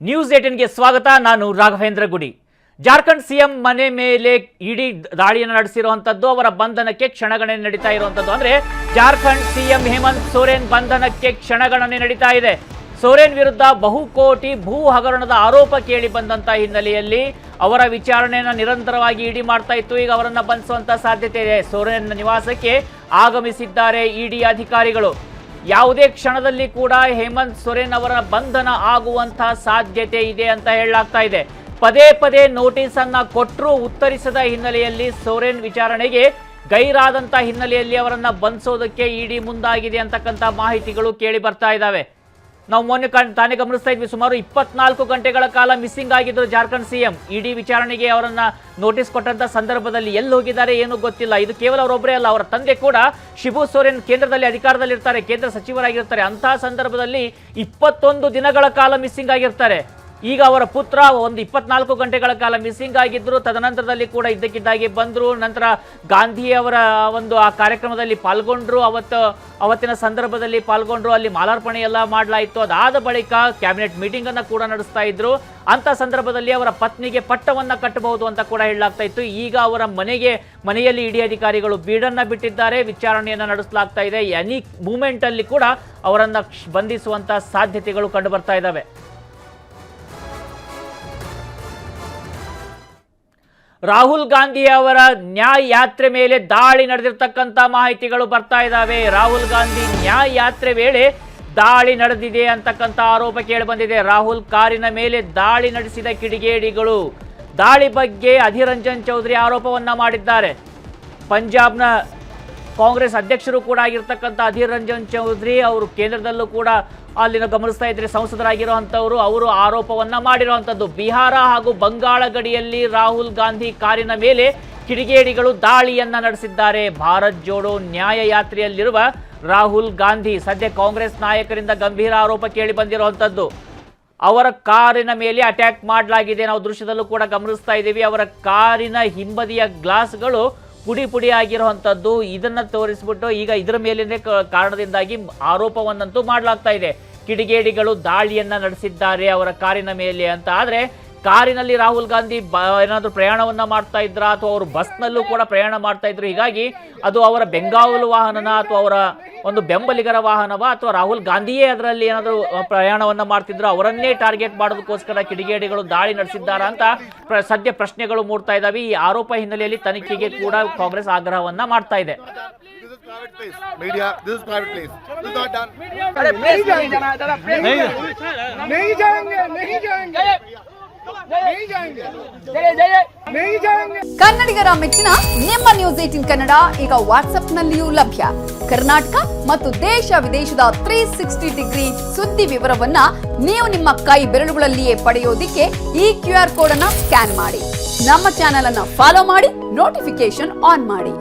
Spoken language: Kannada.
ನ್ಯೂಸ್ 18ಗೆ ಸ್ವಾಗತ. ನಾನು ರಾಘವೇಂದ್ರ ಗುಡಿ. ಜಾರ್ಖಂಡ್ ಸಿಎಂ ಮನೆ ಮೇಲೆ ಇಡಿ ದಾಳಿಯನ್ನು ನಡೆಸಿರುವಂತದ್ದು, ಅವರ ಬಂಧನಕ್ಕೆ ಕ್ಷಣಗಣನೆ ನಡೀತಾ ಇರುವಂತದ್ದು. ಅಂದ್ರೆ ಜಾರ್ಖಂಡ್ ಸಿಎಂ ಹೇಮಂತ್ ಸೊರೇನ್ ಬಂಧನಕ್ಕೆ ಕ್ಷಣಗಣನೆ ನಡೀತಾ ಇದೆ. ಸೊರೇನ್ ವಿರುದ್ಧ ಬಹುಕೋಟಿ ಭೂ ಹಗರಣದ ಆರೋಪ ಕೇಳಿ ಬಂದಂತ ಹಿನ್ನೆಲೆಯಲ್ಲಿ ಅವರ ವಿಚಾರಣೆಯನ್ನು ನಿರಂತರವಾಗಿ ಇಡಿ ಮಾಡ್ತಾ ಇತ್ತು. ಈಗ ಅವರನ್ನ ಬಂಧಿಸುವಂತ ಸಾಧ್ಯತೆ ಇದೆ. ಸೊರೇನ್ ನಿವಾಸಕ್ಕೆ ಆಗಮಿಸಿದ್ದಾರೆ ಇಡಿ ಅಧಿಕಾರಿಗಳು. ಯಾವುದೇ ಕ್ಷಣದಲ್ಲಿ ಕೂಡ ಹೇಮಂತ್ ಸೊರೇನ್ ಅವರ ಬಂಧನ ಆಗುವಂತಹ ಸಾಧ್ಯತೆ ಇದೆ ಅಂತ ಹೇಳಲಾಗ್ತಾ ಇದೆ. ಪದೇ ಪದೇ ನೋಟಿಸ್ ಅನ್ನ ಕೊಟ್ಟರೂ ಉತ್ತರಿಸದ ಹಿನ್ನೆಲೆಯಲ್ಲಿ ಸೊರೇನ್ ವಿಚಾರಣೆಗೆ ಗೈರಾದಂತ ಹಿನ್ನೆಲೆಯಲ್ಲಿ ಅವರನ್ನ ಬಂಧಿಸೋದಕ್ಕೆ ಇಡಿ ಮುಂದಾಗಿದೆ ಅಂತಕ್ಕಂಥ ಮಾಹಿತಿಗಳು ಕೇಳಿ ಬರ್ತಾ ಇದ್ದಾವೆ. ನಾವು ಮೊನ್ನೆ ತಾನೇ ಗಮನಿಸ್ತಾ ಇದ್ವಿ, ಸುಮಾರು 24 ಗಂಟೆಗಳ ಕಾಲ ಮಿಸ್ಸಿಂಗ್ ಆಗಿದ್ರು ಜಾರ್ಖಂಡ್ ಸಿಎಂ. ಇಡಿ ವಿಚಾರಣೆಗೆ ಅವರನ್ನ ನೋಟಿಸ್ ಕೊಟ್ಟಂತ ಸಂದರ್ಭದಲ್ಲಿ ಎಲ್ಲಿ ಹೋಗಿದ್ದಾರೆ ಏನು ಗೊತ್ತಿಲ್ಲ. ಇದು ಕೇವಲ ಅವರೊಬ್ಬರೇ ಅಲ್ಲ, ಅವರ ತಂದೆ ಕೂಡ ಶಿಬು ಸೊರೇನ್ ಕೇಂದ್ರದಲ್ಲಿ ಅಧಿಕಾರದಲ್ಲಿರ್ತಾರೆ, ಕೇಂದ್ರ ಸಚಿವರಾಗಿರ್ತಾರೆ. ಅಂತಹ ಸಂದರ್ಭದಲ್ಲಿ 21 ದಿನಗಳ ಕಾಲ ಮಿಸ್ಸಿಂಗ್ ಆಗಿರ್ತಾರೆ. ಈಗ ಅವರ ಪುತ್ರ ಒಂದು 24 ಗಂಟೆಗಳ ಕಾಲ ಮಿಸ್ಸಿಂಗ್ ಆಗಿದ್ರು. ತದನಂತರದಲ್ಲಿ ಕೂಡ ಇದ್ದಕ್ಕಿದ್ದಾಗಿ ಬಂದರು. ನಂತರ ಗಾಂಧಿ ಅವರ ಒಂದು ಆ ಕಾರ್ಯಕ್ರಮದಲ್ಲಿ ಪಾಲ್ಗೊಂಡ್ರು. ಅವತ್ತಿನ ಸಂದರ್ಭದಲ್ಲಿ ಪಾಲ್ಗೊಂಡ್ರು. ಅಲ್ಲಿ ಮಾಲಾರ್ಪಣೆ ಎಲ್ಲ ಮಾಡಲಾಯಿತು. ಅದಾದ ಬಳಿಕ ಕ್ಯಾಬಿನೆಟ್ ಮೀಟಿಂಗ್ ಅನ್ನು ಕೂಡ ನಡೆಸ್ತಾ ಇದ್ರು. ಅಂತ ಸಂದರ್ಭದಲ್ಲಿ ಅವರ ಪತ್ನಿಗೆ ಪಟ್ಟವನ್ನ ಕಟ್ಟಬಹುದು ಅಂತ ಕೂಡ ಹೇಳಲಾಗ್ತಾ ಇತ್ತು. ಈಗ ಅವರ ಮನೆಯಲ್ಲಿ ಇಡಿ ಅಧಿಕಾರಿಗಳು ಬೀಡನ್ನ ಬಿಟ್ಟಿದ್ದಾರೆ. ವಿಚಾರಣೆಯನ್ನ ನಡೆಸಲಾಗ್ತಾ ಇದೆ. ಎನಿ ಮೂಮೆಂಟ್ ಅಲ್ಲಿ ಕೂಡ ಅವರನ್ನ ಬಂಧಿಸುವಂತ ಸಾಧ್ಯತೆಗಳು ಕಂಡು ಬರ್ತಾ ಇದ್ದಾವೆ. ರಾಹುಲ್ ಗಾಂಧಿ ಅವರ ನ್ಯಾಯ ಯಾತ್ರೆ ಮೇಲೆ ದಾಳಿ ನಡೆದಿರ್ತಕ್ಕಂಥ ಮಾಹಿತಿಗಳು ಬರ್ತಾ ಇದ್ದಾವೆ. ರಾಹುಲ್ ಗಾಂಧಿ ನ್ಯಾಯ ಯಾತ್ರೆ ವೇಳೆ ದಾಳಿ ನಡೆದಿದೆ ಅಂತಕ್ಕಂಥ ಆರೋಪ ಕೇಳಿ ಬಂದಿದೆ. ರಾಹುಲ್ ಕಾರಿನ ಮೇಲೆ ದಾಳಿ ನಡೆಸಿದ ಕಿಡಿಗೇಡಿಗಳು. ದಾಳಿ ಬಗ್ಗೆ ಅಧೀರ್ ರಂಜನ್ ಚೌಧರಿ ಆರೋಪವನ್ನ ಮಾಡಿದ್ದಾರೆ. ಪಂಜಾಬ್ನ ಕಾಂಗ್ರೆಸ್ ಅಧ್ಯಕ್ಷರು ಕೂಡ ಆಗಿರ್ತಕ್ಕಂಥ ಅಧೀರ್ ರಂಜನ್ ಚೌಧರಿ ಅವರು ಕೇಂದ್ರದಲ್ಲೂ ಕೂಡ ಅಲ್ಲಿನ ಗಮನಿಸ್ತಾ ಇದ್ರೆ ಸಂಸದರಾಗಿರುವಂಥವರು, ಅವರು ಆರೋಪವನ್ನ ಮಾಡಿರುವಂಥದ್ದು. ಬಿಹಾರ ಹಾಗೂ ಬಂಗಾಳ ಗಡಿಯಲ್ಲಿ ರಾಹುಲ್ ಗಾಂಧಿ ಕಾರಿನ ಮೇಲೆ ಕಿಡಿಗೇಡಿಗಳು ದಾಳಿಯನ್ನ ನಡೆಸಿದ್ದಾರೆ. ಭಾರತ್ ಜೋಡೋ ನ್ಯಾಯ ಯಾತ್ರೆಯಲ್ಲಿರುವ ರಾಹುಲ್ ಗಾಂಧಿ ಸದ್ಯ ಕಾಂಗ್ರೆಸ್ ನಾಯಕರಿಂದ ಗಂಭೀರ ಆರೋಪ ಕೇಳಿ ಬಂದಿರುವಂಥದ್ದು. ಅವರ ಕಾರಿನ ಮೇಲೆ ಅಟ್ಯಾಕ್ ಮಾಡಲಾಗಿದೆ. ನಾವು ದೃಶ್ಯದಲ್ಲೂ ಕೂಡ ಗಮನಿಸ್ತಾ ಇದ್ದೀವಿ. ಅವರ ಕಾರಿನ ಹಿಂಬದಿಯ ಗ್ಲಾಸ್ಗಳು ಪುಡಿ ಆಗಿರುವಂಥದ್ದು. ಇದನ್ನ ತೋರಿಸ್ಬಿಟ್ಟು ಈಗ ಇದರ ಮೇಲಿನ ಕಾರಣದಿಂದಾಗಿ ಆರೋಪವನ್ನಂತೂ ಮಾಡಲಾಗ್ತಾ ಇದೆ. ಕಿಡಿಗೇಡಿಗಳು ದಾಳಿಯನ್ನ ನಡೆಸಿದ್ದಾರೆ ಅವರ ಕಾರಿನ ಮೇಲೆ ಅಂತ. ಆದ್ರೆ ಕಾರಿನಲ್ಲಿ ರಾಹುಲ್ ಗಾಂಧಿ ಏನಾದರೂ ಪ್ರಯಾಣವನ್ನ ಮಾಡ್ತಾ ಇದ್ರ ಅಥವಾ ಅವರು ಬಸ್ನಲ್ಲೂ ಕೂಡ ಪ್ರಯಾಣ ಮಾಡ್ತಾ ಇದ್ರು. ಹೀಗಾಗಿ ಅದು ಅವರ ಬೆಂಗಾವಲು ವಾಹನನ ಅಥವಾ ಅವರ ಒಂದು ಬೆಂಬಲಿಗರ ವಾಹನವ ಅಥವಾ ರಾಹುಲ್ ಗಾಂಧಿಯೇ ಅದರಲ್ಲಿ ಏನಾದರೂ ಪ್ರಯಾಣವನ್ನ ಮಾಡ್ತಿದ್ರು, ಅವರನ್ನೇ ಟಾರ್ಗೆಟ್ ಮಾಡೋದಕ್ಕೋಸ್ಕರ ಕಿಡಿಗೇಡಿಗಳು ದಾಳಿ ನಡೆಸಿದ್ದಾರ ಅಂತ ಸದ್ಯ ಪ್ರಶ್ನೆಗಳು ಮೂಡ್ತಾ ಇದ್ದಾವೆ. ಈ ಆರೋಪ ಹಿನ್ನೆಲೆಯಲ್ಲಿ ತನಿಖೆಗೆ ಕೂಡ ಕಾಂಗ್ರೆಸ್ ಆಗ್ರಹವನ್ನ ಮಾಡ್ತಾ ಇದೆ. Media, this is private place. This is not done. ಕನ್ನಡಿಗರ ಮೆಚ್ಚಿನ ನಿಮ್ಮ ನ್ಯೂಸ್ 18 ಕನ್ನಡ ಈಗ ವಾಟ್ಸ್ಆಪ್ ನಲ್ಲಿಯೂ ಲಭ್ಯ. ಕರ್ನಾಟಕ ಮತ್ತು ದೇಶ ವಿದೇಶದ 360 ಡಿಗ್ರಿ ಸುದ್ದಿ ವಿವರವನ್ನ ನೀವು ನಿಮ್ಮ ಕೈ ಬೆರಳುಗಳಲ್ಲಿಯೇ ಪಡೆಯೋದಿಕ್ಕೆ ಈ QR ಕೋಡ್ ಅನ್ನ ಸ್ಕ್ಯಾನ್ ಮಾಡಿ. ನಮ್ಮ ಚಾನೆಲ್ ಅನ್ನ ಫಾಲೋ ಮಾಡಿ, ನೋಟಿಫಿಕೇಶನ್ ಆನ್ ಮಾಡಿ.